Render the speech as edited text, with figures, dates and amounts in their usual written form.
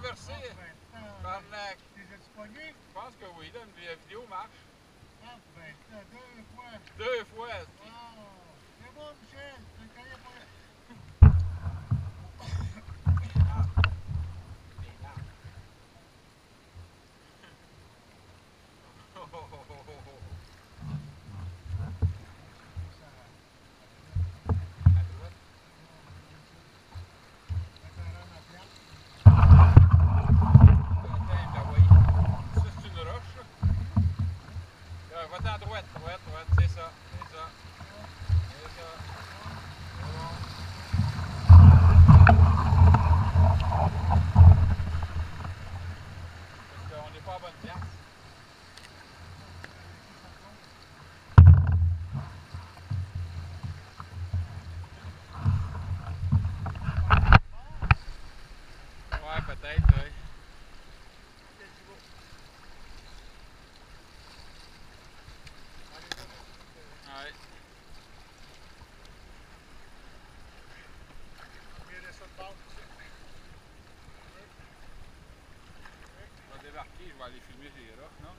traversé par la... Les as-tu pognés? Je pense que oui, là, la vidéo marche. Ah, ben, là, 2 fois. 2 fois. Ah, c'est bon, Michel, je te connais pas. Va-t'en à droite, c'est ça, c'est ça. C'est ça. C'est bon. Parce qu'on n'est pas à bonne place. Ouais, peut-être, oui. Ouais. On va débarquer, je vais aller filmer les roches, non?